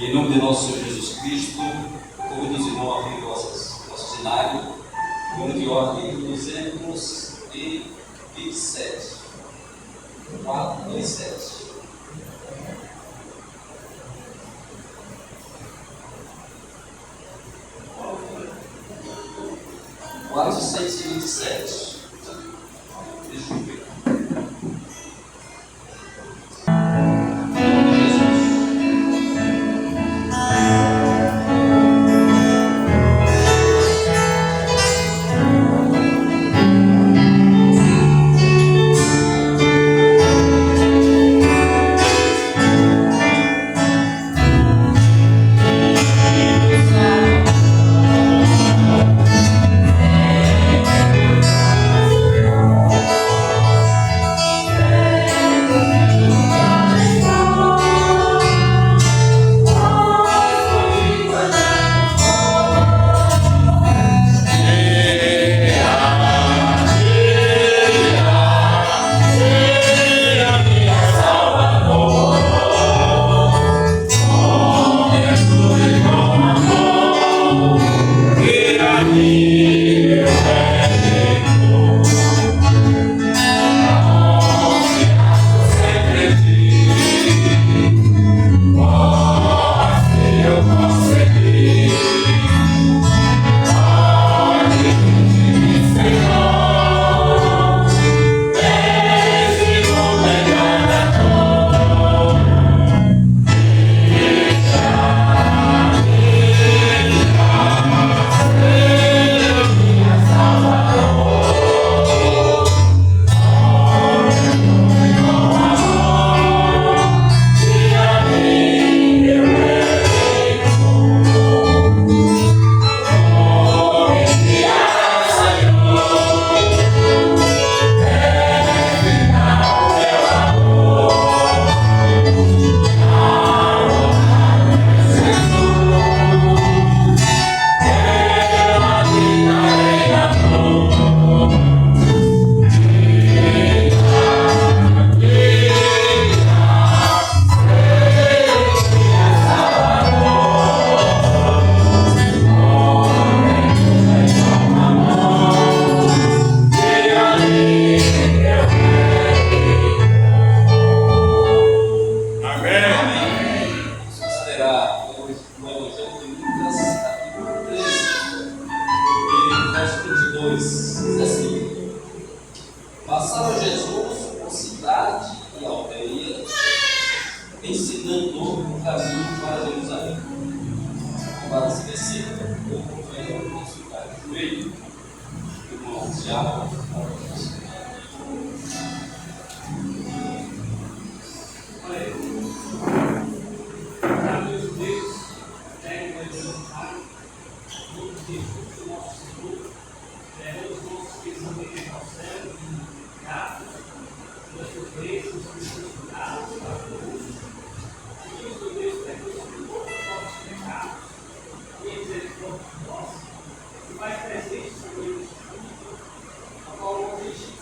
Em nome de nosso Senhor Jesus Cristo, convido os irmãos a abrir vosso cenário, número de ordem 227. 427. Quase 127. Deixa eu ver. Mas presente sobre a qual o objetivo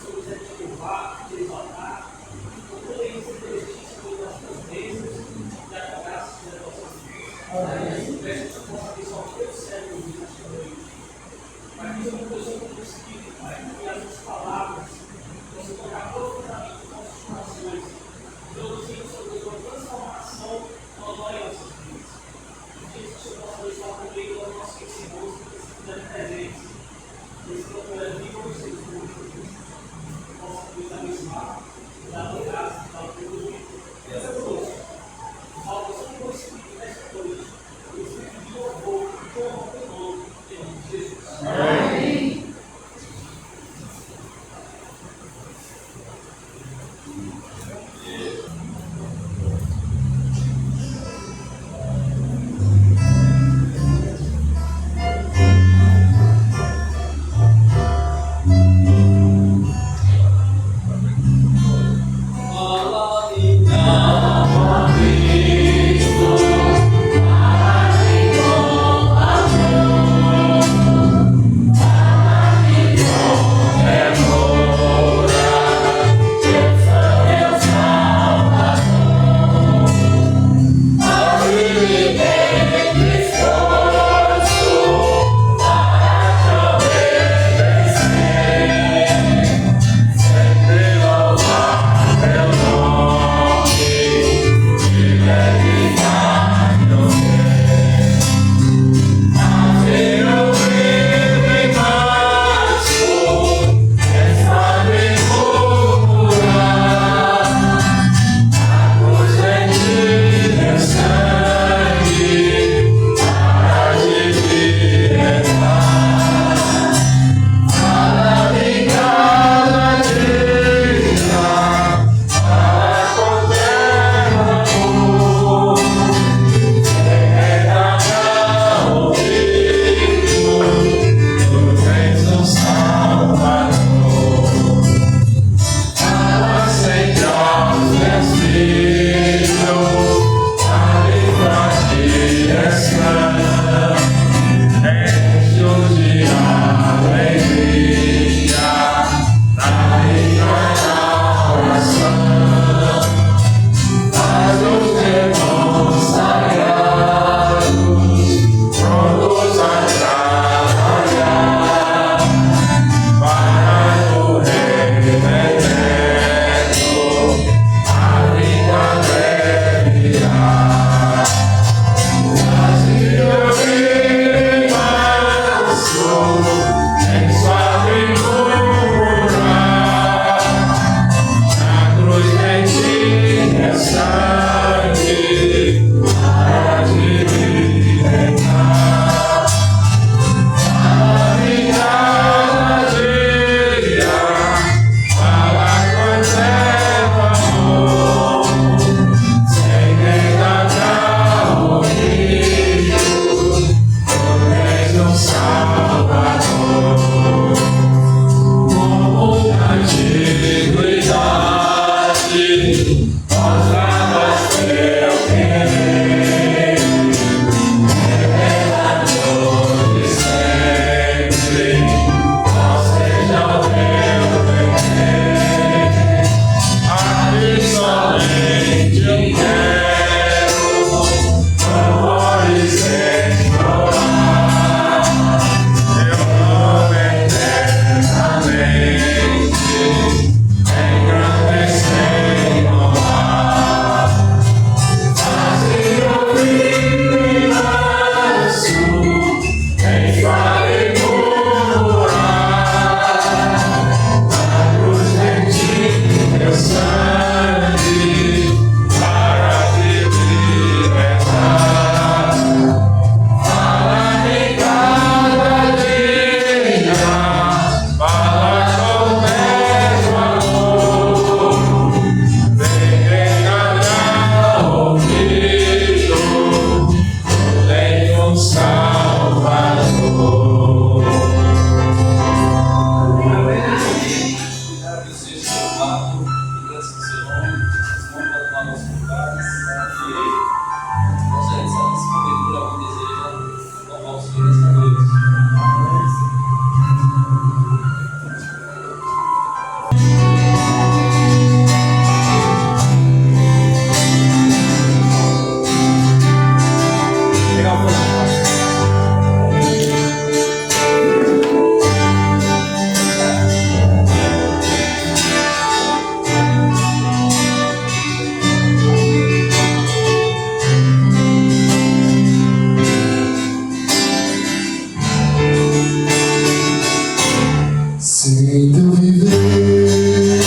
teu viver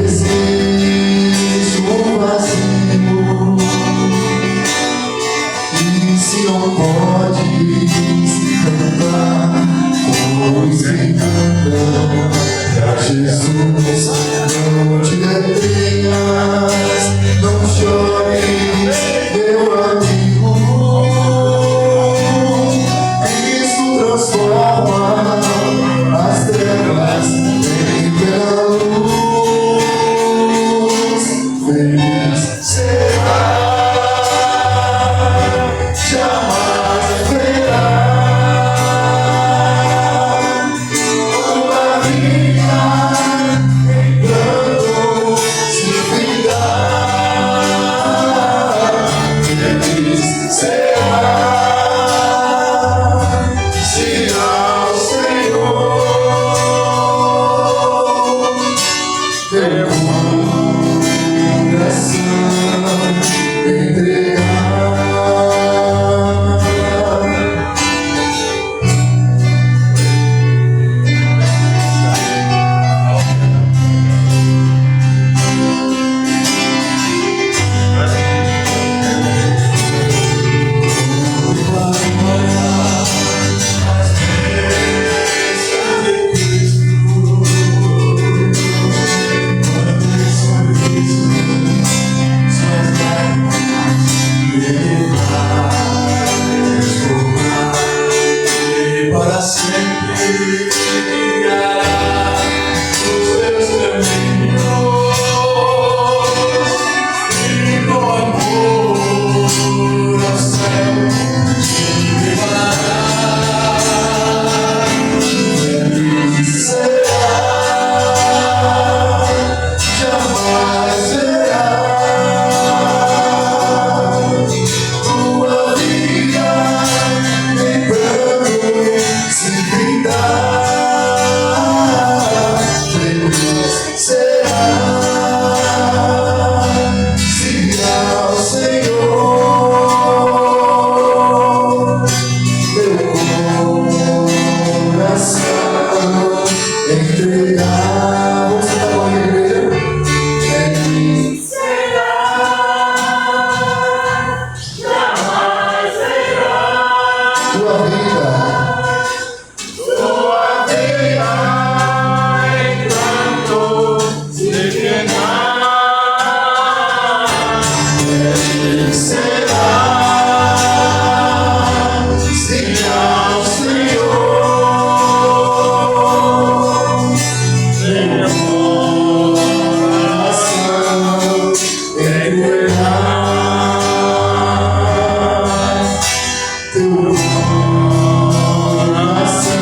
existe um vazio, e se não podes cantar, pois quem canta é Jesus. Não te detenhas, não chores, meu amigo. Cristo transforma as trevas em bela luz. Feliz será, jamais verá uma vida em pranto se findar. Feliz será se ao Senhor teu coração entregar. Para sempre guiará os teus caminhos e com amor ao céu te levará. Feliz será, jamais verá tua vida em pranto se findar. Feliz será se ao Senhor teu coração entregar. Você está com a igreja? Feliz Será, jamais será tua vida. tua vida enquanto se queimar. Feliz será se ao Senhor teu coração entregar. Teu coração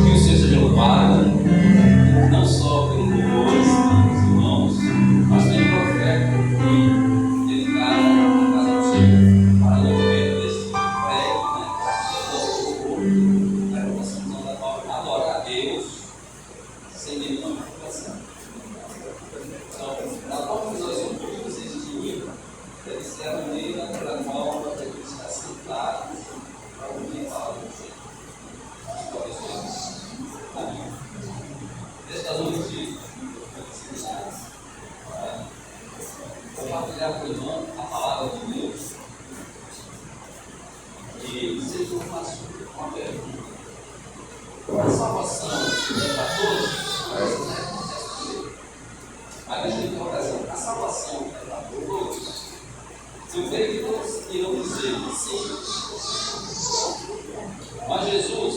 Que o Senhor seja louvado, não só pelo louvor dos irmãos, mas também pelo profeta que dedicaram a casa do Senhor para o movimento desse prédio, nosso povo, para que possamos adorar a Deus sem nenhuma preocupação. Então, da forma que nós ouvimos existir, deve ser a maneira pela qual nós devemos estar sentados para ouvir a palavra do Senhor. Nesta noite, compartilhar com o irmão a palavra de Deus e seja uma pergunta. A salvação é para todos? Mas deixa eu interrogação. A salvação é para todos? Eu creio que todos irão dizer sim. Mas Jesus,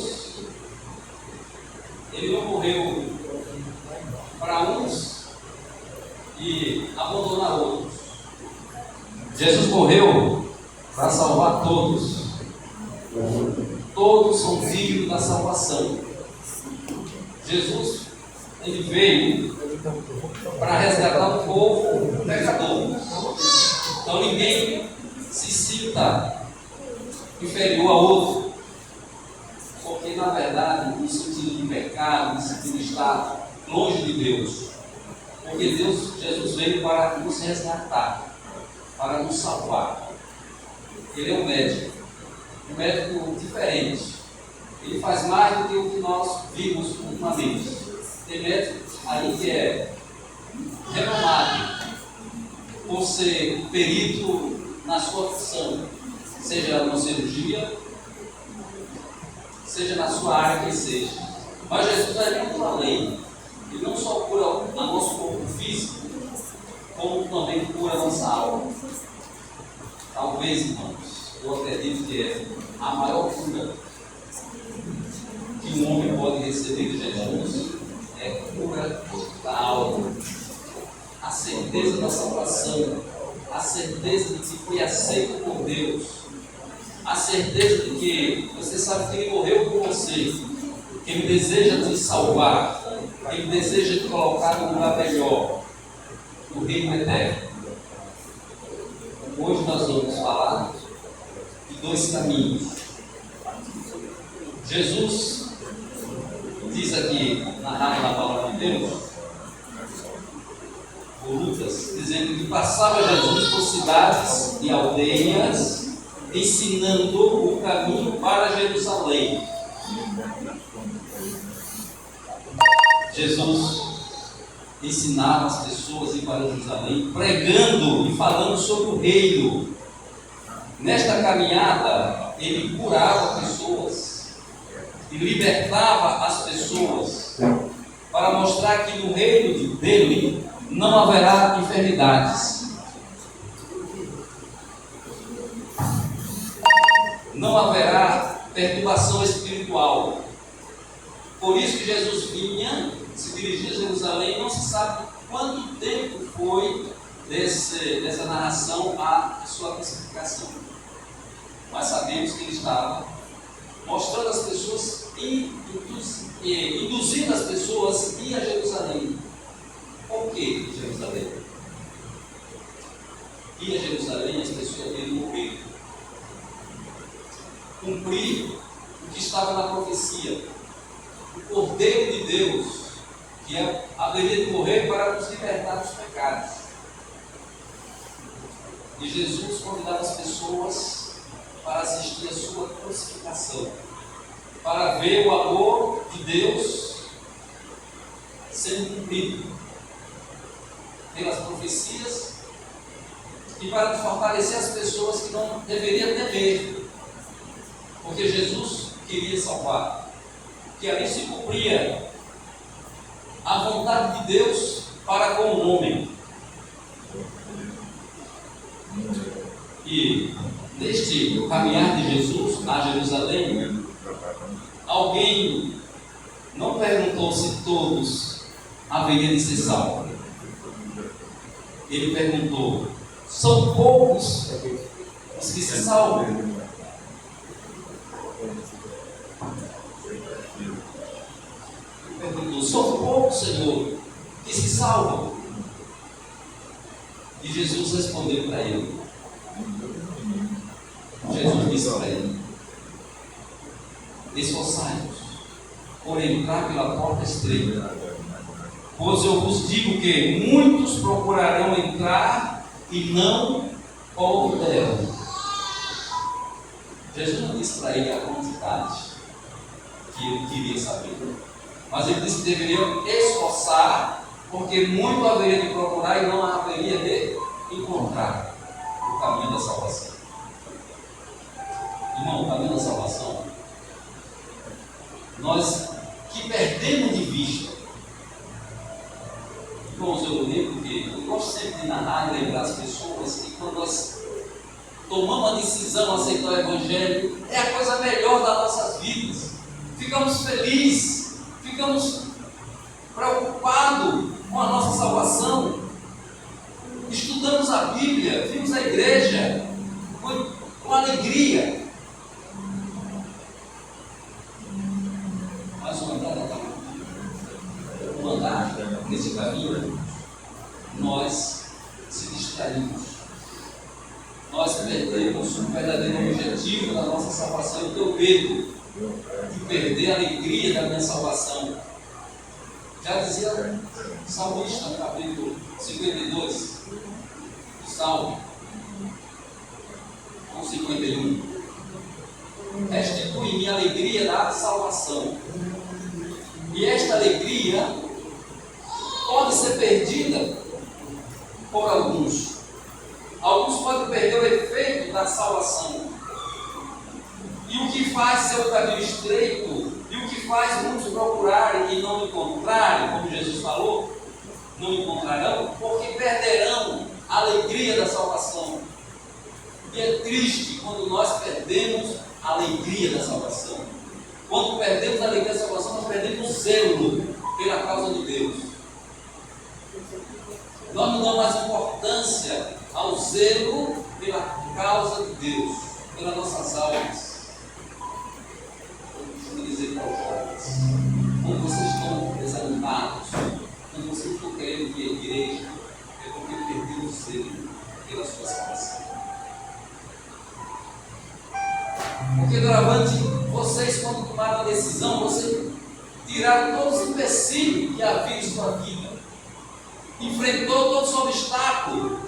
ele não morreu para uns e abandonar outros. Jesus morreu para salvar todos. Todos são filhos da salvação. Jesus, ele veio para resgatar o povo pecador. Então ninguém se sinta inferior a outro. Porque, na verdade, no sentido de pecado, no sentido de estar longe de Deus. Porque Jesus veio para nos resgatar, para nos salvar. Ele é um médico diferente. Ele faz mais do que o que nós vimos ultimamente. Tem médico aí que é renomado por ser perito na sua função, seja na cirurgia, seja na sua área que seja. Mas Jesus vai muito além. Ele não só cura o nosso corpo físico, como também cura a nossa alma. Talvez, irmãos, eu acredito que é a maior cura que um homem pode receber de Jesus é a cura da alma. A certeza da salvação, a certeza de que foi aceito por Deus, a certeza de que você sabe que Ele morreu por você, que Ele deseja te salvar, que Ele deseja te colocar num lugar melhor, no reino eterno. Hoje nós vamos falar de dois caminhos. Jesus diz aqui, narrado na palavra de Deus, por Lucas, dizendo que passava Jesus por cidades e aldeias, ensinando o caminho para Jerusalém. Jesus ensinava as pessoas a ir para Jerusalém, pregando e falando sobre o reino. Nesta caminhada, ele curava pessoas e libertava as pessoas para mostrar que no reino dele não haverá enfermidades, não haverá perturbação espiritual. Por isso que Jesus vinha, se dirigia a Jerusalém. Não se sabe quanto tempo foi dessa narração a sua crucificação, mas sabemos que ele estava mostrando às pessoas, induzindo as pessoas a ir a Jerusalém. Por que Jerusalém? Ir a Jerusalém, as pessoas queriam morrer, cumprir o que estava na profecia. O Cordeiro de Deus, que haveria de morrer para nos libertar dos pecados. E Jesus convidava as pessoas para assistir a sua crucificação, para ver o amor de Deus sendo cumprido pelas profecias e para fortalecer as pessoas que não deveriam temer, porque Jesus queria salvar, que ali se cumpria a vontade de Deus para com o homem. E neste caminhar de Jesus a Jerusalém, alguém não perguntou se todos haveriam de ser salvos. Ele perguntou: são poucos os que se salvam? Perguntou: são poucos, Senhor, que se salvam? E Jesus respondeu para ele. Jesus disse para ele: esforçai-vos por entrar pela porta estreita, pois eu vos digo que muitos procurarão entrar e não poderão. Jesus não disse para ele a quantidade que ele queria saber, mas ele disse que deveriam esforçar, porque muito haveria de procurar e não haveria de encontrar o caminho da salvação. Irmão, o caminho da salvação, nós que perdemos de vista. Irmãos, eu lembro que eu gosto sempre de narrar e lembrar as pessoas que quando nós tomamos a decisão de aceitar o Evangelho, é a coisa melhor das nossas vidas. Ficamos felizes, ficamos preocupados com a nossa salvação, estudamos a Bíblia, vimos a igreja com alegria. Mas o andar nesse caminho, nós se distraímos, nós perdemos o verdadeiro objetivo da nossa salvação, o teu medo. de perder a alegria da minha salvação. Já dizia o salmista no capítulo 52 do Salmo, 51. Restitui-me a alegria da salvação. E esta alegria pode ser perdida por alguns. Alguns podem perder o efeito da salvação. E o que faz ser o caminho estreito, e o que faz muitos procurarem e não encontrarem, como Jesus falou, não encontrarão, porque perderão a alegria da salvação. E é triste quando nós perdemos a alegria da salvação. Quando perdemos a alegria da salvação, nós perdemos o zelo pela causa de Deus. Nós não damos mais importância ao zelo pela causa de Deus, pelas nossas almas. Eu costumo dizer para os jovens, quando vocês estão desanimados, quando vocês estão querendo vir à igreja, é porque perderam o zelo pela sua salvação. Porque durante vocês, quando tomaram a decisão, vocês tiraram todos os empecilhos que havia em sua vida, enfrentou todos os obstáculos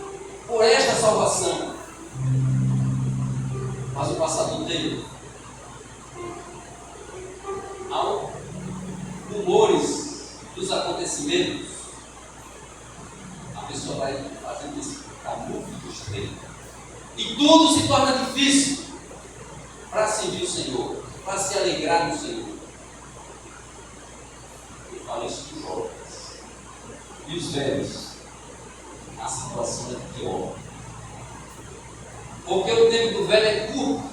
por esta salvação. Mas o passado do tempo, há rumores dos acontecimentos, a pessoa vai fazendo esse caminho estreito, e tudo se torna difícil para servir o Senhor, para se alegrar no Senhor. Eu falo isso dos jovens. E os velhos, a situação é pior. Porque o tempo do velho é curto.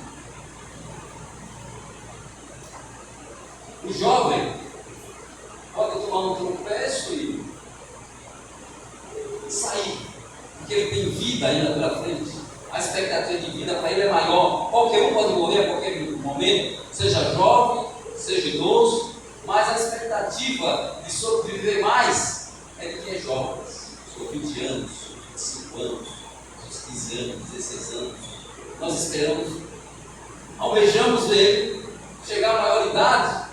O jovem pode tomar um tropeço e sair, porque ele tem vida ainda pela frente. A expectativa de vida para ele é maior. Qualquer um pode morrer a qualquer momento, seja jovem, seja idoso, mas a expectativa de sobreviver mais é de quem é jovem, seus 20 anos, 25 anos, seus 15 anos, 16 anos. Nós esperamos, almejamos ver chegar à maioridade,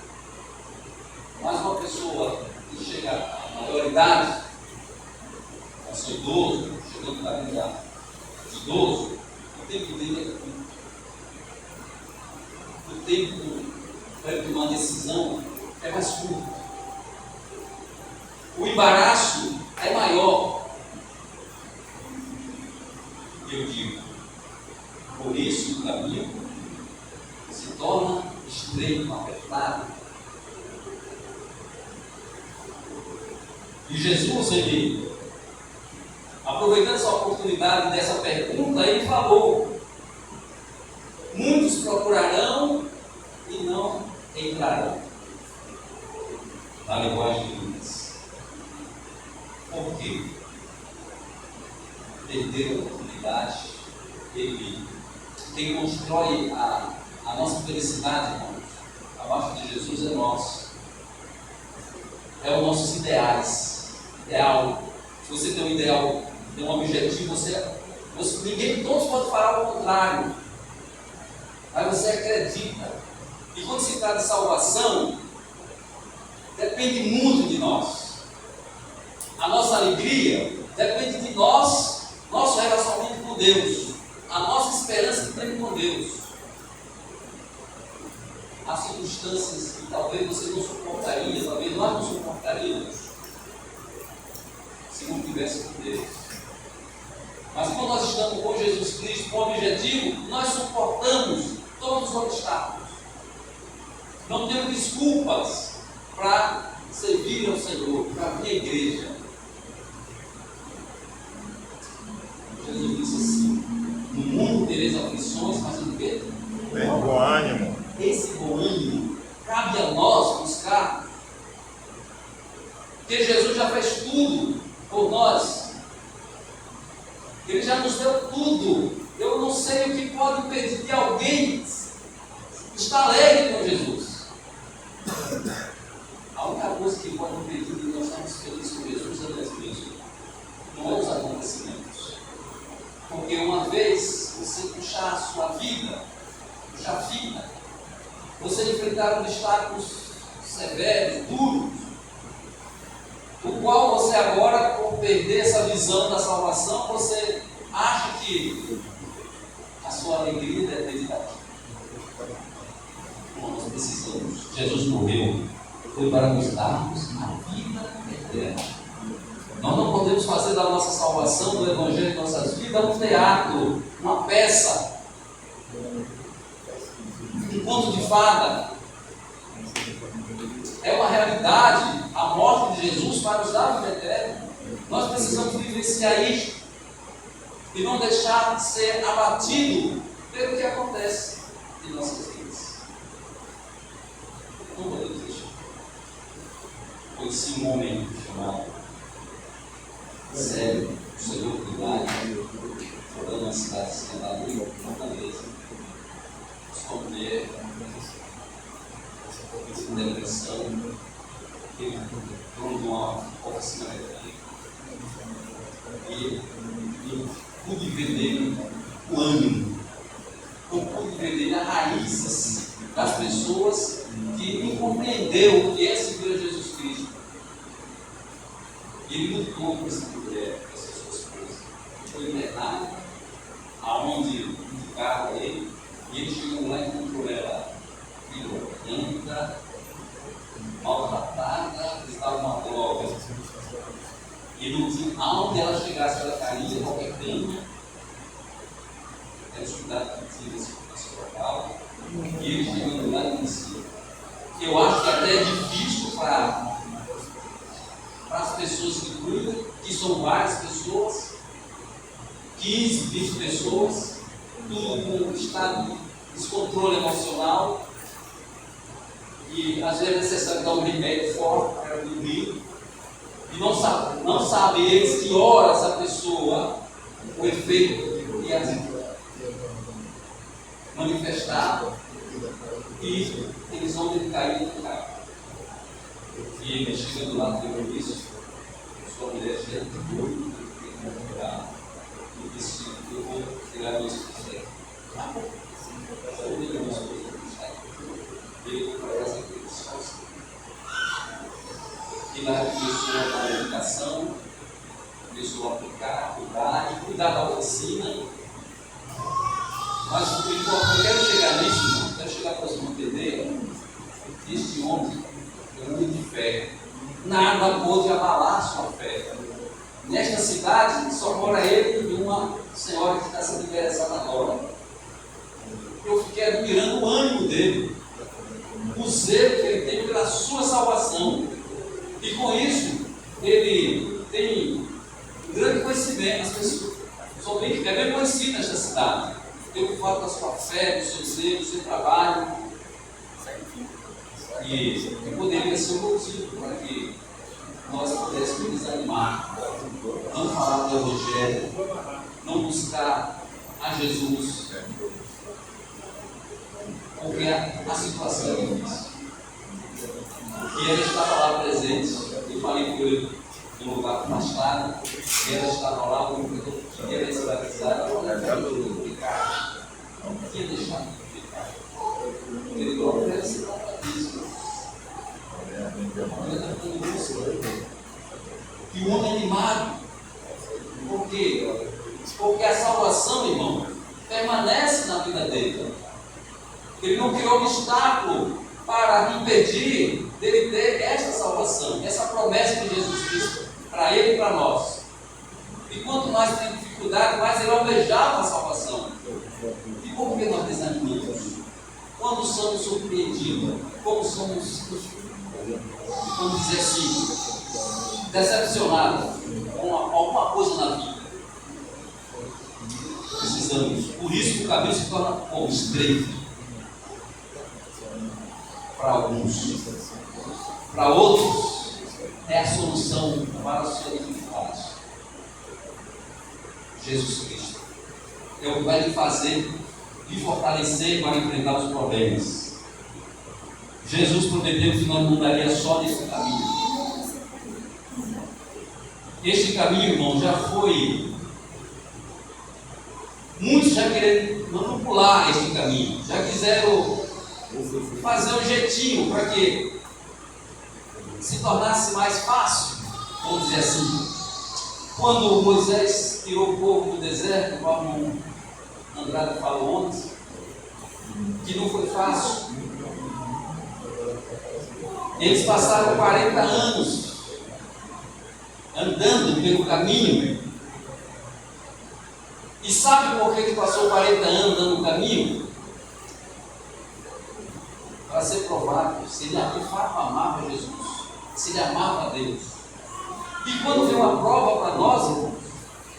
mas uma pessoa que chega à maioridade, a ser idoso, chegando na vida idoso, o tempo dele é curto. O tempo para tomar decisão é mais curto. O embaraço é maior. Eu digo, por isso o caminho se torna estreito, apertado. E Jesus, ele, aproveitando essa oportunidade dessa pergunta, ele falou: muitos procurarão e não entrarão. Na linguagem de Lucas. Por quê? Perder a oportunidade. Quem constrói a nossa felicidade, irmãos, abaixo de Jesus é nosso. É os nossos ideais. Ideal. Se você tem um ideal, tem um objetivo, todos podem falar o contrário. Mas você acredita. E quando se trata de salvação, depende muito de nós. A nossa alegria depende de nós, nosso relacionamento com Deus, a nossa esperança que tem com Deus. Há circunstâncias que talvez você não suportaria, talvez nós não suportaríamos, se não tivesse com Deus. Mas quando nós estamos com Jesus Cristo, com o objetivo, nós suportamos todos os obstáculos. Não temos desculpas para servir ao Senhor, para vir à igreja. Jesus disse assim: no mundo tereis aflições, mas o quê? Tem bom ânimo. Esse bom ânimo cabe a nós buscar. Porque Jesus já fez tudo por nós. Ele já nos deu tudo. Eu não sei o que pode impedir de alguém estar alegre com Jesus. A única coisa que pode impedir de nós estarmos felizes com Jesus é nós mesmos. Não é os acontecimentos. Porque uma vez você puxar a sua vida, puxar a fita, você enfrentar um obstáculo severos, duros, o qual você agora, por perder essa visão da salvação, você acha que a sua alegria depende daquilo. Nós precisamos. Jesus morreu, foi para nos darmos a vida eterna. Nós não podemos fazer da nossa salvação, do Evangelho de nossas vidas, um teatro, uma peça, um conto de fada. É uma realidade, a morte de Jesus para nos dar a vida eterna. Nós precisamos vivenciar isto e não deixar de ser abatido pelo que acontece em nossas vidas. Não podemos deixar. Conheci um homem chamado Sério, o Senhor Cuidado, morando na cidade de Fortaleza. Sua mulher, com depressão, ele dono de uma oficina mecânica. E eu pude ver nele o ânimo, eu pude ver nele as raízes das pessoas que não compreendeu o que é seguir a Jesus Cristo. E ele lutou por essa mulher, por essa sua esposa. Foi internado, aonde indicaram a ele, e ele chegou lá e encontrou ela violenta, maltratada, estava uma droga. E não tinha aonde ela chegasse, ela caía, qualquer cama. Era os cuidados que tinha nesse local. E ele chegando lá e disse: eu acho que até é difícil para as pessoas que cuidam, que são várias pessoas, 15, 20 pessoas, tudo com estado de descontrole emocional. E às vezes é necessário dar um remédio forte para dormir. E não sabe eles que horas a pessoa, o efeito ia manifestar, e eles vão ter que cair no carro. E ele chegando lá, teve isso, sua mulher chega de doido, e disse: eu vou tirar isso do céu. Ele foi para casa dele sozinho. E lá começou a educação, começou a aplicar, cuidar e cuidar da oficina. Mas eu quero chegar nisso, quero chegar para você entender. Este homem é um homem de fé. Nada pôde abalar a sua fé. Nesta cidade só mora ele e uma senhora que está sendo interessada agora. Eu fiquei admirando o ânimo dele, o zelo que ele tem pela sua salvação. E com isso, ele tem um grande conhecimento. As pessoas são bem conhecidas nesta cidade. Pelo fato da sua fé, do seu zelo, do seu trabalho. E poderia ser um motivo para que nós pudéssemos desanimar, não falar do Evangelho, não buscar a Jesus, porque a situação é difícil. E ela estava lá presente, eu falei com ele no lugar mais tarde, e ela estava lá, o que queria escravizar, ela falou: não queria deixar de ficar. Ele falou: deve se tratar disso. E o homem animado, por quê? Porque a salvação, irmão, permanece na vida dele. Ele não criou obstáculo para impedir dele ter esta salvação, essa promessa de Jesus Cristo para ele e para nós. E quanto mais tem dificuldade, mais ele almejava a salvação. E por que nós desanimamos? Quando somos surpreendidos, como somos, vamos dizer assim, decepcionados com alguma coisa na vida. Precisamos. Por isso que o caminho se torna como estreito para alguns. Para outros, é a solução para as suas dificuldades. Jesus Cristo é o que vai lhe fazer, lhe fortalecer para enfrentar os problemas. Jesus prometeu que não mudaria só nesse caminho. Este caminho, irmão, já foi. Muitos já querem manipular este caminho, já quiseram fazer um jeitinho para que se tornasse mais fácil, vamos dizer assim. Quando Moisés tirou o povo do deserto, como Andrade falou ontem, que não foi fácil. Eles passaram 40 anos andando pelo caminho. E sabe por que ele passou 40 anos andando no caminho? Para ser provado se ele de fato amava Jesus, se ele amava a Deus. E quando vem uma prova para nós, irmãos,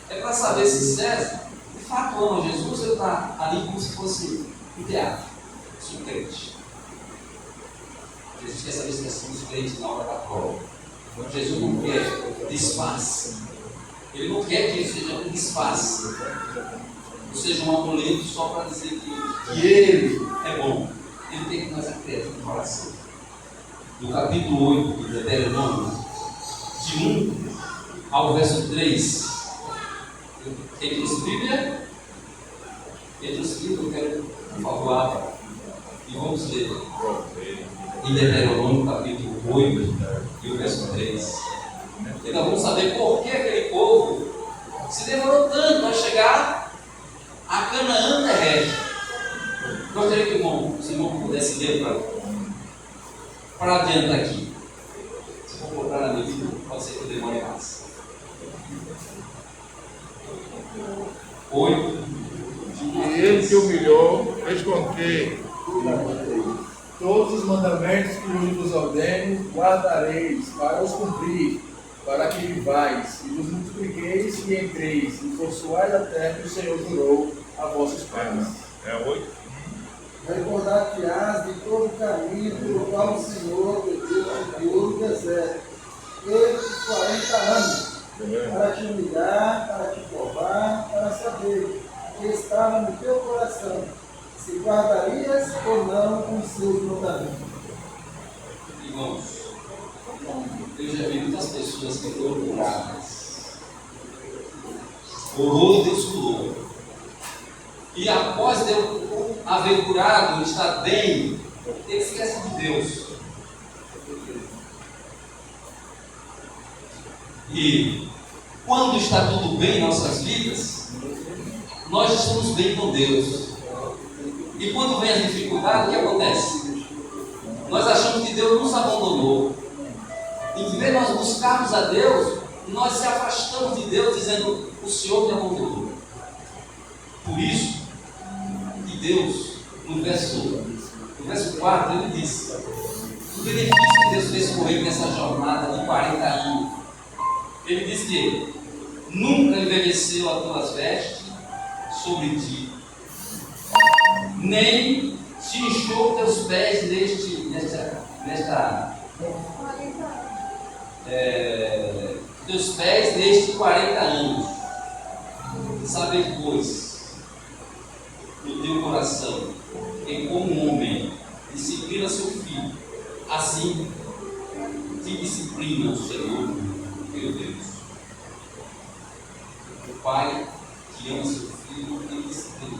é para saber se César de fato ama Jesus ou ele está ali como se fosse um teatro, um crente. Jesus quer saber se nós somos crentes na hora da prova. Jesus não quer disfarce. Ele não quer que ele seja um disfarce, ou seja, um amuleto só para dizer que ele é bom. Ele tem que nos acreditar no coração. No capítulo 8 de Deuteronômio, de 1 ao verso 3, quem trouxe Bíblia? Quem trouxe Bíblia, eu quero, por favor, abra e vamos ler. Em Deuteronômio, capítulo 8 e o verso 3. Então vamos saber por que aquele povo se demorou tanto a chegar a Canaã terrestre. Gostaria que os irmãos pudessem ler para adiantar aqui. Se for colocar na minha vida, pode ser que eu demore mais. 8. E ele te humilhou, fez com que todos os mandamentos que hoje vos ordeno, guardareis para os cumprir, para que vivais e vos multipliqueis e entreis e possuais a terra que o Senhor jurou a vossos pais. é 8. Recordar-te-ás de todo o caminho pelo qual o Senhor teu Deus te guiou no deserto, estes 40 anos, para te humilhar, para te provar, para saber que estava no teu coração, se guardarias ou não os seus mandamentos. Irmãos, eu já vi muitas pessoas que foram curadas. Orou, Deus curou. E após Deus haver curado, estar bem, ele esquece de Deus. E quando está tudo bem em nossas vidas, nós estamos bem com Deus. E quando vem as dificuldades, o que acontece? Nós achamos que Deus nos abandonou. Em vez de nós buscarmos a Deus, nós se afastamos de Deus, dizendo: o Senhor me abandonou. Por isso que Deus, no verso 4, ele diz: o benefício que Deus fez por ele nessa jornada de 40 anos. Ele diz que nunca envelheceu as tuas vestes sobre ti, nem se inchou teus pés teus pés nestes 40 anos. Sabe, pois, no teu coração, que como um homem disciplina seu filho, assim te disciplina o Senhor, teu Deus. O pai que ama seu filho, ele disciplina.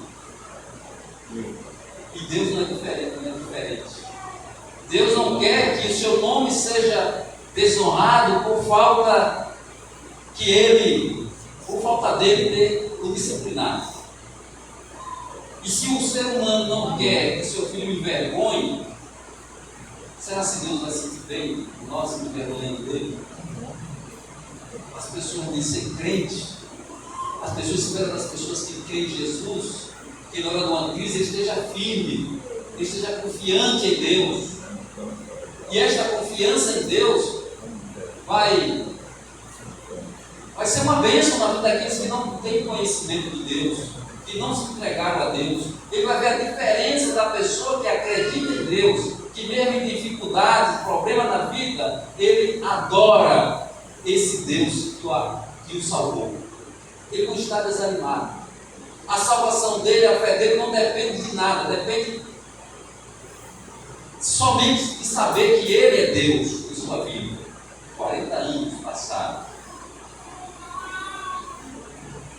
E Deus não é diferente. Deus não quer que o seu nome seja desonrado por falta dele ter o disciplinado. E se o ser humano não quer que seu filho envergonhe, será que Deus vai se sentir bem nós envergonhando dele? As pessoas dizem ser crente, as pessoas esperam das pessoas que creem em Jesus, que na hora de uma crise ele esteja firme, ele esteja confiante em Deus. E esta confiança em Deus vai ser uma bênção na vida daqueles que não têm conhecimento de Deus, que não se entregaram a Deus. Ele vai ver a diferença da pessoa que acredita em Deus, que mesmo em dificuldades, problemas na vida, ele adora esse Deus que o salvou. Ele não está desanimado. A salvação dele, a fé dele não depende de nada, depende somente de saber que ele é Deus em sua vida. 40 anos passaram.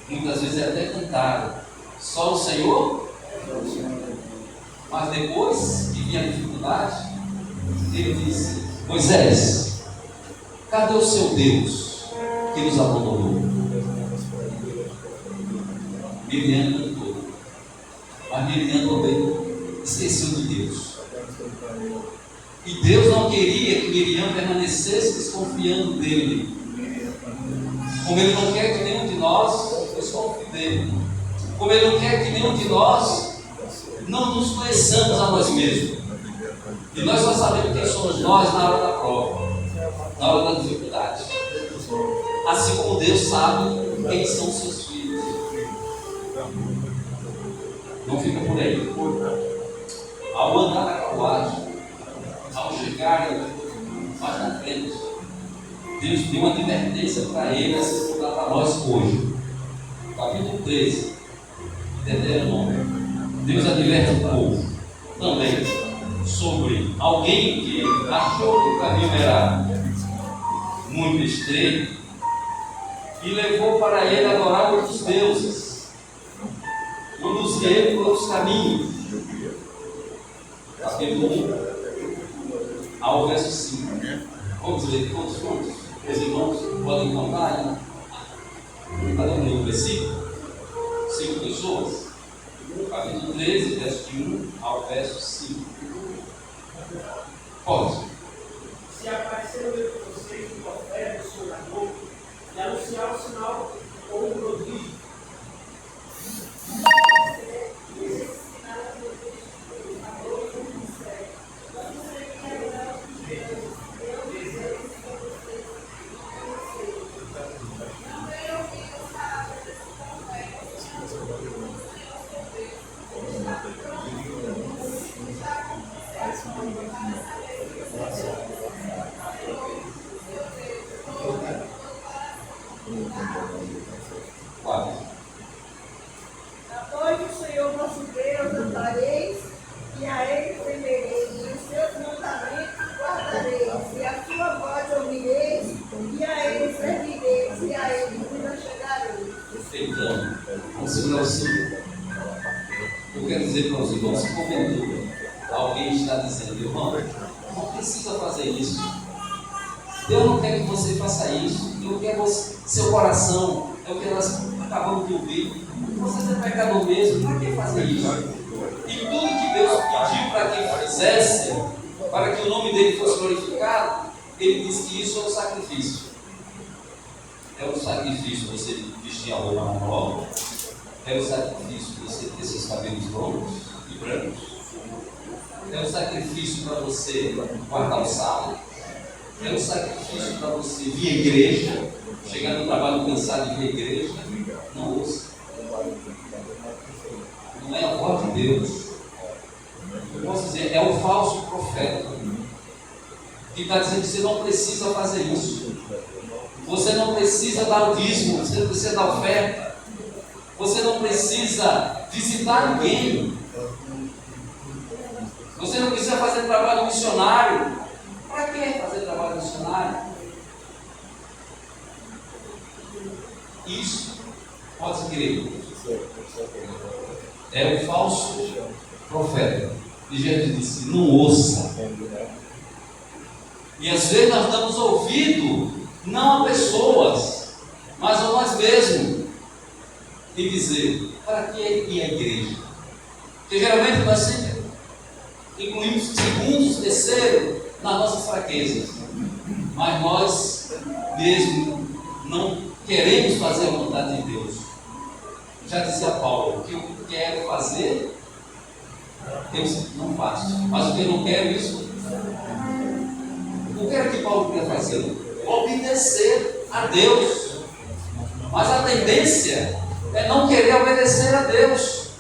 Muitas vezes é até cantado: só o Senhor. Mas depois que vinha a dificuldade, ele disse: Moisés, Cadê o seu Deus que nos abandonou? Miriam cantou, mas Miriam também esqueceu de Deus. E Deus não queria que Miriam permanecesse desconfiando dele. Como Ele não quer que nenhum de nós desconfie dele. Como Ele não quer que nenhum de nós não nos conheçamos a nós mesmos. E nós só sabemos quem somos nós na hora da prova, na hora da dificuldade. Assim como Deus sabe quem são seus filhos. Não fica por aí. Ao andar na carruagem, ao chegar mais na frente, Deus deu uma advertência para ele, a se escutar para nós hoje. Capítulo 13 de Deuteronômio. Deus adverte o povo também sobre alguém que achou que o caminho era muito estreito e levou para ele adorar outros deuses. Conduzia ele por outros caminhos. Capítulo 1 ao verso 5. Vamos ler todos juntos? Os irmãos podem contar aí? Cada um lê o versículo. 5 pessoas. Capítulo 13, verso de 1 ao verso 5. Pode. Se aparecer no meio de vocês um profeta, um sonhador, e anunciar o sinal ou um prodígio, Após o Senhor vosso Deus andareis, e a Ele temereis, e os seus mandamentos guardareis, e a sua voz ouvireis, e a Ele servireis, e a Ele vos achegareis. Então, vamos segurar o 5. Eu quero dizer para os irmãos que porventura alguém está dizendo: irmão, não precisa fazer isso. Deus não quer que você faça isso. Deus quer seu coração. É o que nós acabamos de ouvir. Você é pecador mesmo, para que fazer isso? E tudo que Deus pediu para que fizesse, para que o nome dele fosse glorificado, ele disse que isso é um sacrifício. É um sacrifício você vestir a roupa nova. É um sacrifício você ter seus cabelos longos e brancos. É um sacrifício para você guardar o sábado. É um sacrifício para você vir à igreja. Chegar no trabalho cansado de vir à igreja. Não ouça. Não é a voz de Deus. Eu posso dizer, é o falso profeta que está dizendo que você não precisa fazer isso. Você não precisa dar o dízimo, você não precisa dar oferta. Você não precisa visitar ninguém. Você não precisa fazer trabalho missionário. Para que fazer trabalho missionário? Isso, pode crer, é o falso profeta. E Jesus disse: não ouça. E às vezes nós damos ouvido não a pessoas, mas a nós mesmos. E dizer: para que ir à igreja? Porque geralmente nós sempre incluímos segundos, terceiro nas nossas fraquezas, mas nós mesmo não queremos fazer a vontade de Deus. Já dizia Paulo: o que eu quero fazer, eu não faço, mas o que eu não quero, isso. O que era que Paulo queria fazer? Obedecer a Deus. Mas a tendência é não querer obedecer a Deus.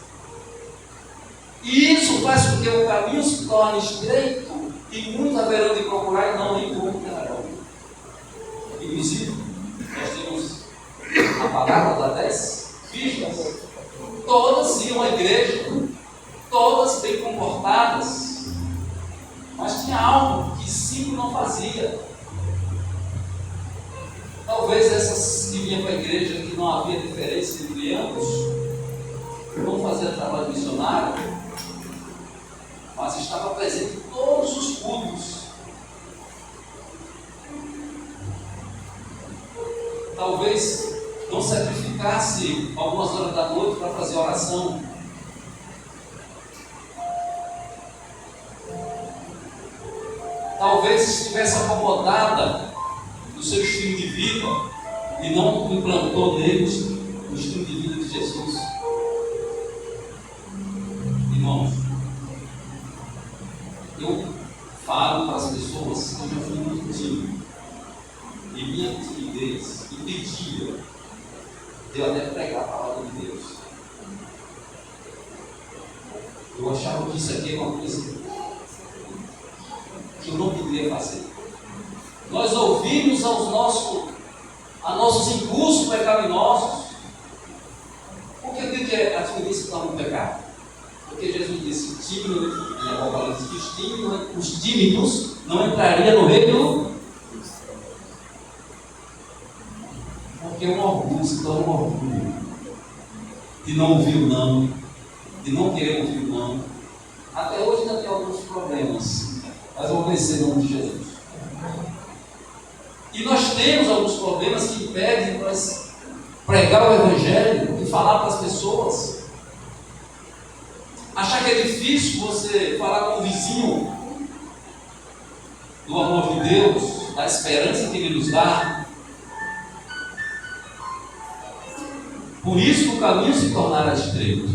E isso faz com que o caminho se torne estreito e muitos haverão de procurar e não encontrarão. Inclusive, nós temos a parábola das 10 virgens. Todas iam à igreja, todas bem comportadas, mas tinha algo que 5 não fazia. Talvez essas que vinham para a igreja, que não havia diferença entre ambos, não faziam trabalho missionário, mas estava presente em todos os cultos. talvez não sacrificasse algumas horas da noite para fazer oração. Talvez estivesse acomodada no seu estilo de vida e não implantou neles o estilo de vida de Jesus. Irmãos, eu falo para as pessoas que eu já fui muito tímido, e minha timidez impedia de eu até pregar a palavra de Deus. Eu achava que isso aqui é uma coisa que eu não poderia fazer. Nós ouvimos a nossos impulsos pecaminosos. Por que eu digo que a timidez está no pecado? Porque Jesus disse, tímido, em Apocalipse, que os tímidos não entrariam no reino. Porque um orgulho se torna um orgulho de não ouvir o não, de não querer ouvir o não. Até hoje ainda tem alguns problemas, mas vou vencer em nome de Jesus. E nós temos alguns problemas que impedem nós pregar o Evangelho e falar para as pessoas. Achar que é difícil você falar com o vizinho do amor de Deus, da esperança que Ele nos dá. Por isso que o caminho se tornara estreito.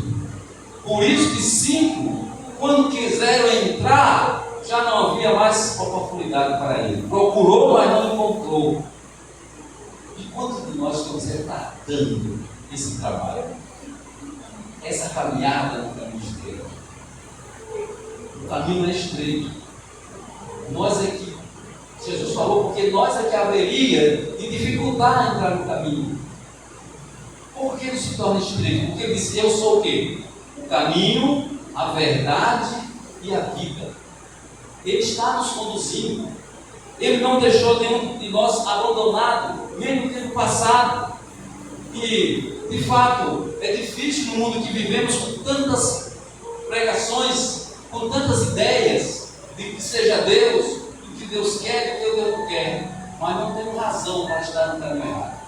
Por isso que 5, quando quiseram entrar, já não havia mais oportunidade para ele. Procurou, mas não encontrou. E quantos de nós estamos retardando esse trabalho? Essa caminhada no caminho estreito. O caminho é estreito. Nós é que, Jesus falou, porque nós é que haveria de dificultar entrar no caminho. Por que ele se torna estreito? Porque ele disse, eu sou o quê? O caminho, a verdade e a vida. Ele está nos conduzindo. Ele não deixou nenhum de nós abandonado, nem no tempo passado. E, de fato, é difícil no mundo que vivemos, com tantas pregações, com tantas ideias de que seja Deus, do que Deus quer, do que Deus não quer. Mas não temos razão para estar no caminho errado.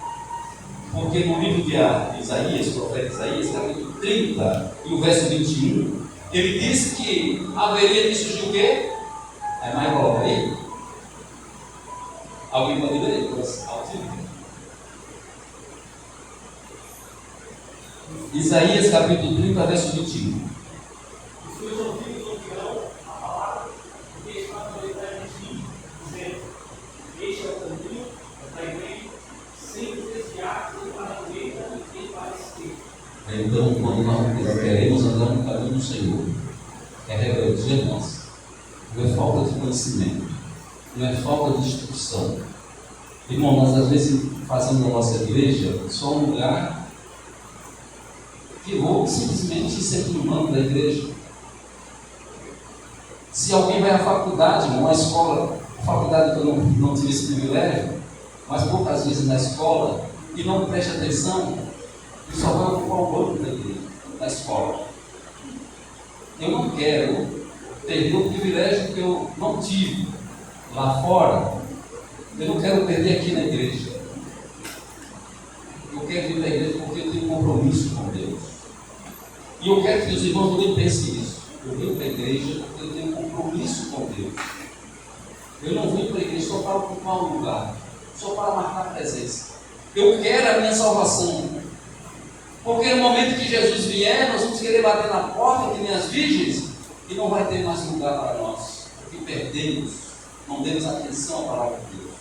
Porque no livro de Isaías, o profeta Isaías, capítulo 30 e o verso 21, ele disse que haveria de surgir o quê? É mais coloca aí? Alguém pode ler? Isaías capítulo 30, verso 21. Os seus ouvidos ouvirão a palavra que está na letra de ti, dizendo, este é o caminho, vai sem desviar, nem para a direita, nem para a esquerda. Então, quando nós queremos andar no caminho do Senhor, é rebeldia nossa. Não é falta de conhecimento, não é falta de instrução. Irmão, nós às vezes fazemos na nossa igreja só um lugar que vou simplesmente ser humano da igreja. Se alguém vai à faculdade, irmão, à escola, a faculdade que eu não tive esse privilégio, mas poucas vezes na escola, e não presta atenção, e só vai ocupar o banco da igreja, da escola. Eu não quero perder o privilégio que eu não tive lá fora. Eu não quero perder aqui na igreja. Eu quero vir para a igreja porque eu tenho um compromisso com Deus. E eu quero que os irmãos também pensem isso. Eu venho para a igreja porque eu tenho um compromisso com Deus. Eu não vim para a igreja só para ocupar um lugar, só para marcar presença. Eu quero a minha salvação. Porque no momento que Jesus vier, nós vamos querer bater na porta de minhas virgens e não vai ter mais lugar para nós, porque perdemos, não demos atenção à palavra de Deus.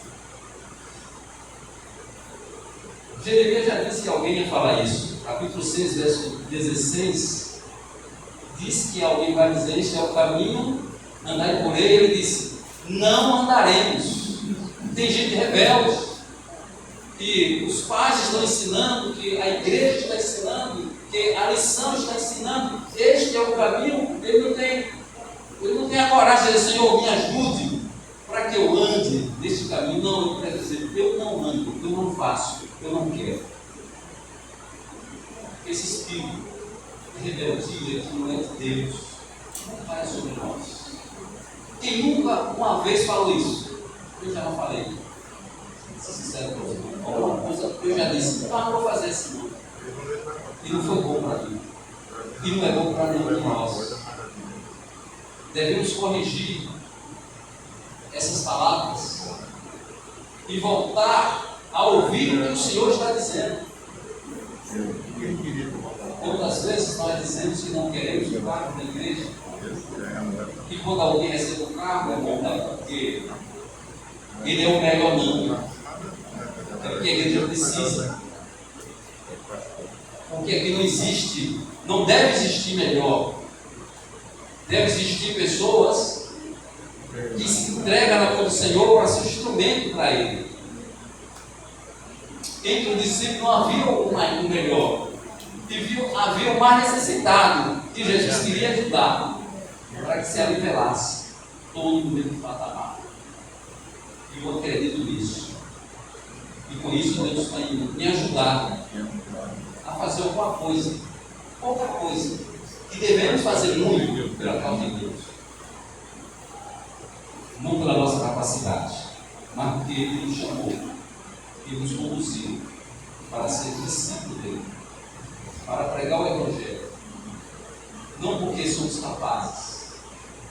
Jeremias já disse que alguém ia falar isso. Capítulo 6, verso 16, diz que alguém vai dizer, este é o caminho, andai por ele. Ele disse, não andaremos. Tem gente rebelde, que os pais estão ensinando, que a igreja está ensinando, que a lição está ensinando, este é o caminho. Ele não tem a coragem de dizer, Senhor, me ajude para que eu ande neste caminho. Não, ele quer dizer, eu não ando, eu não faço, eu não quero. Esse espírito de rebeldia que não é de Deus, não cai sobre nós. Quem nunca uma vez falou isso? Eu já não falei. sincero com você. Eu já disse, não vou fazer isso não. E não foi bom para mim. E não é bom para nenhum de nós. Devemos corrigir essas palavras e voltar a ouvir o que o Senhor está dizendo. Quantas vezes nós dizemos que não queremos o cargo da igreja? E quando alguém recebe um cargo, é bom, não, porque ele é o melhor não. É porque a igreja precisa. Porque aqui não existe, não deve existir melhor. Deve existir pessoas que se entregam na mão do Senhor para ser um instrumento para Ele. Entre os discípulos não havia um melhor. Havia o mais necessitado que Jesus queria ajudar para que se alivelasse todo o mesmo patamar. E eu acredito nisso. E com isso Deus vai me ajudar a fazer alguma coisa, pouca coisa, que devemos fazer muito pela causa de Deus. Não pela nossa capacidade, mas porque Ele nos chamou, Ele nos conduziu para ser discípulo dele, para pregar o Evangelho. Não porque somos capazes.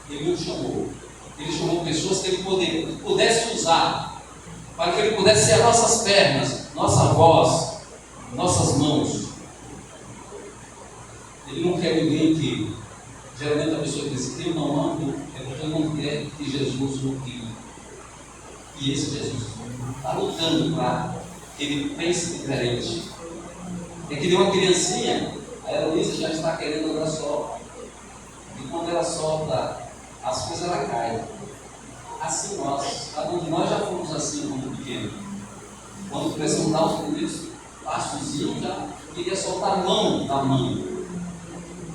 Ele nos chamou. Ele chamou pessoas que Ele pudesse usar, para que Ele pudesse ser as nossas pernas, nossa voz, nossas mãos. Ele não quer ninguém que, geralmente a pessoa diz, eu não amo, é porque eu não quero que Jesus o guie. E esse Jesus está lutando para que ele pense diferente. É que nem uma criancinha, a Heloísa já está querendo andar só. E quando ela solta, as coisas ela caem. Assim cada um de nós já fomos assim quando pequeno. Quando começamos a dar os primeiros passos, já queria soltar a mão da mãe.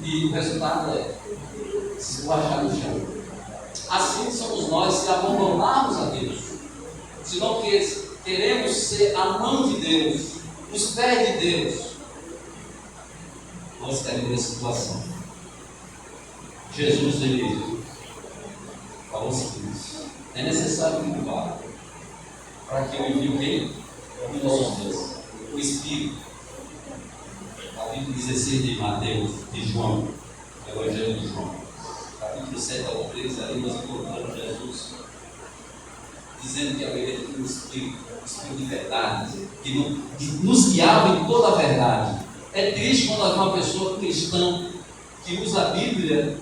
E o resultado é se esborrachar no chão. Assim somos nós se abandonarmos a Deus. Se não queremos ser a mão de Deus, os pés de Deus, nós teremos essa situação. Jesus, ele falou o seguinte: é necessário que eu vá para que eu envie quem? O nosso Deus, o Espírito. Capítulo 16 de Mateus, de João, Evangelho de João, capítulo 7 ao 13, ali nós encontramos Jesus dizendo que haveria um Espírito de verdade, que nos guiava em toda a verdade. É triste quando uma pessoa cristã que usa a Bíblia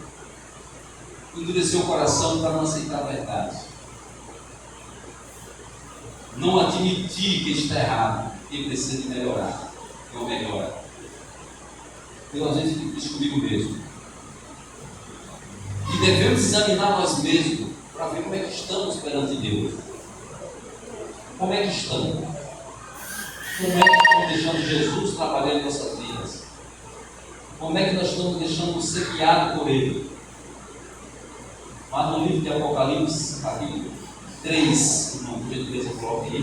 endurecer o coração para não aceitar a verdade, não admitir que está errado e precisa de melhorar, ou melhora. Eu às vezes fico isso comigo mesmo. E devemos examinar nós mesmos para ver como é que estamos perante Deus. Como é que estamos? Como é que estamos deixando Jesus trabalhar em nossas vidas? Como é que nós estamos deixando ser guiados por Ele? Mas no livro de Apocalipse, capítulo 3, não por gentileza coloque aí,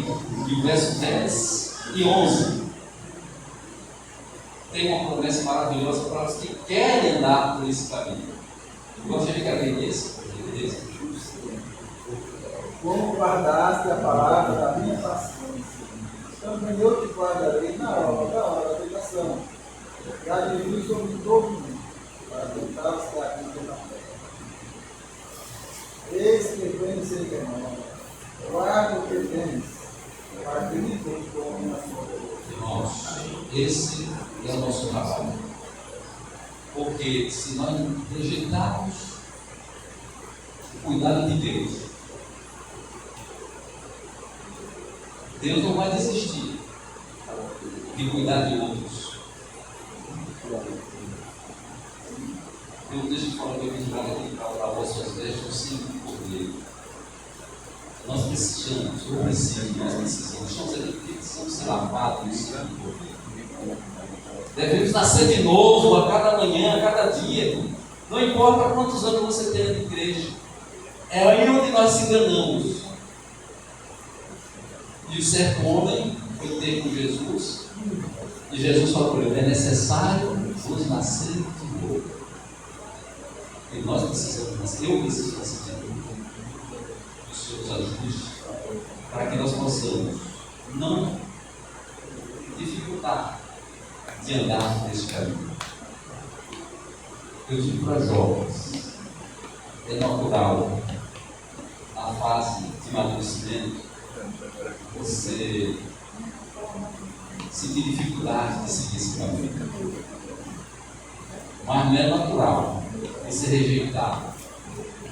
e o verso 10 e 11, tem uma promessa maravilhosa para os que querem andar por esse caminho. Eu gostaria de abrir esse, por gentileza. Como guardaste a palavra da minha paciência, também eu te guardarei na hora da tentação, e há de vir sobre todo mundo, para tentar os que habitam na terra. Eis que vem sem demora, guarda o que tens, para que ninguém tome na sua boca. Irmãos, esse é o nosso trabalho. Porque se nós rejeitarmos o cuidado de Deus, Deus não vai desistir de cuidar de outros. Eu deixo de falar que eu vim para lavar vossas vestes sem poder. Nós precisamos, nós precisamos ser lavados sem poder. Devemos nascer de novo a cada manhã, a cada dia. Não importa quantos anos você tenha de igreja. É aí onde nós se enganamos. E o certo homem foi ter com Jesus. E Jesus falou para ele: é necessário vos nascer de novo. E nós precisamos nascer. Eu preciso nascer de novo. O Senhor nos ajude para que nós possamos não dificultar de andar nesse caminho. Eu digo para jovens, é natural, na fase de amadurecimento, você sentir dificuldade de seguir esse caminho. Mas não é natural você rejeitar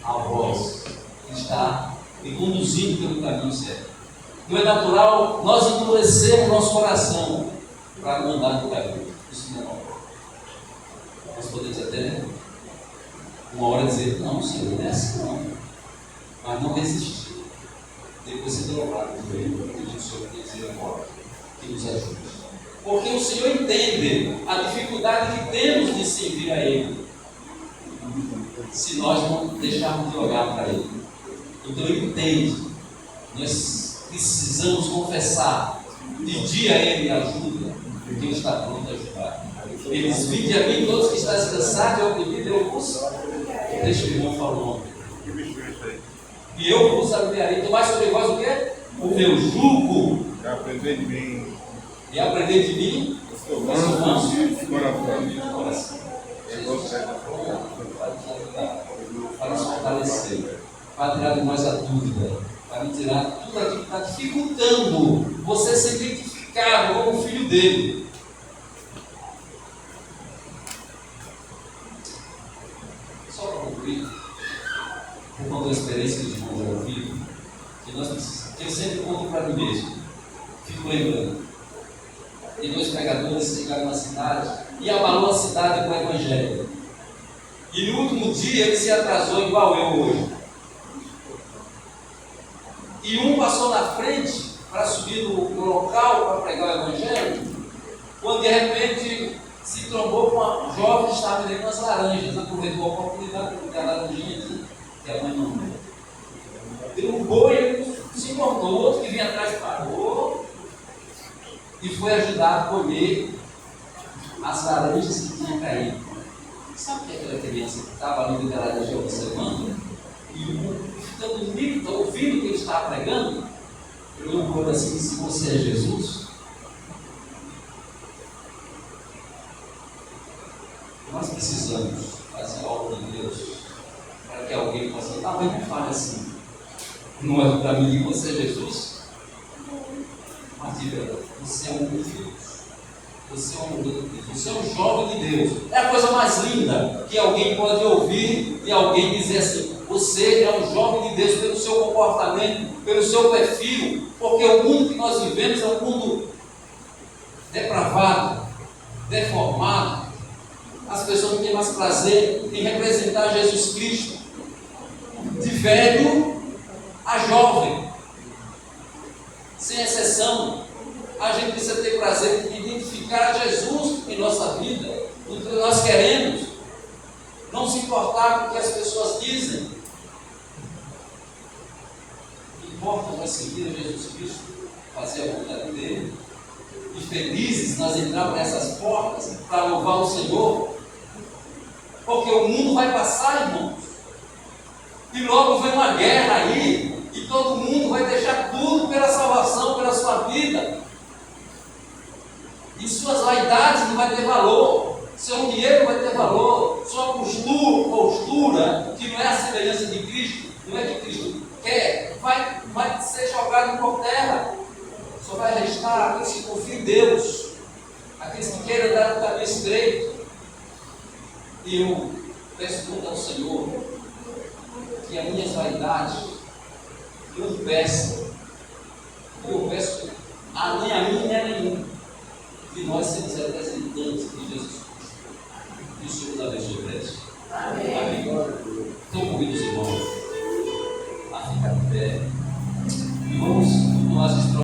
a voz que está me conduzindo pelo caminho certo. Não é natural nós endurecermos nosso coração para não andar no caminho. Isso não é normal. Nós podemos até uma hora dizer, não, Senhor, não é assim não. Mas não resistir. Depois se dobrar no joelho, pedir o Senhor que dizer agora, que nos ajude. Porque o Senhor entende a dificuldade que temos de servir a Ele, se nós não deixarmos de olhar para Ele. Então Ele entende. Nós precisamos confessar, pedir a Ele ajuda, porque Ele está pronto a ajudar. Ele diz, vinde a mim todos que estão cansados e oprimidos, eu vos... Deixa o irmão falou ontem. E eu vos aliviarei. Tomai sobre vós o quê? O meu jugo. E aprender de mim. E aprender de mim. Eu sou manso de coração. Para nos fortalecer, para tirar de nós a dúvida, para nos tirar tudo aquilo que está dificultando você ser identificado como filho dele. Só para concluir, por conta da experiência de irmãos já ouvido, que nós precisamos, que eu sempre conto para mim mesmo, fico lembrando. E 2 pregadores chegaram na cidade e abalou a cidade com o Evangelho. E no último dia ele se atrasou igual eu hoje. E um passou na frente para subir no local para pregar o Evangelho, quando de repente se trombou com uma jovem que estava vendendo umas laranjas, aproveitou a oportunidade de pegar a laranjinha aqui, que a mãe não deu. Derrubou e ele se importou, outro que vinha atrás parou e foi ajudar a colher as laranjas que tinham caído. Sabe o que é aquela criança que estava ali na laranja observando? E ficando nítido, ouvindo o que ele estava pregando, ele olhou assim e disse, você é Jesus? Nós precisamos fazer algo de Deus para que alguém possa dizer, mas me fale assim, não é para mim que você é Jesus? Mas diga, você é um filho de Deus. Você é um mulher de Deus. Você é um jovem de Deus. É a coisa mais linda que alguém pode ouvir e alguém dizer assim, você é um jovem de Deus pelo seu comportamento, pelo seu perfil, porque o mundo que nós vivemos é um mundo depravado, deformado. As pessoas não têm mais prazer em representar Jesus Cristo, de velho a jovem, sem exceção. A gente precisa ter prazer em identificar Jesus em nossa vida, no que nós queremos, não se importar com o que as pessoas dizem. Importa nós seguir a Jesus Cristo, fazer a vontade dele, e felizes nós entrarmos nessas portas para louvar o Senhor, porque o mundo vai passar, irmãos, e logo vem uma guerra aí, e todo mundo vai deixar tudo pela salvação, pela sua vida, e suas vaidades não vai ter valor, seu dinheiro vai ter valor, sua postura, que não é a semelhança de Cristo, não é que Cristo quer, vai ser jogado por terra. Só vai restar aqueles que confiam em Deus, aqueles que querem andar no caminho estreito. E eu peço muito ao Senhor que as minhas vaidades não impeçam, eu peço nem a mim nem a nenhum, que nós sermos representantes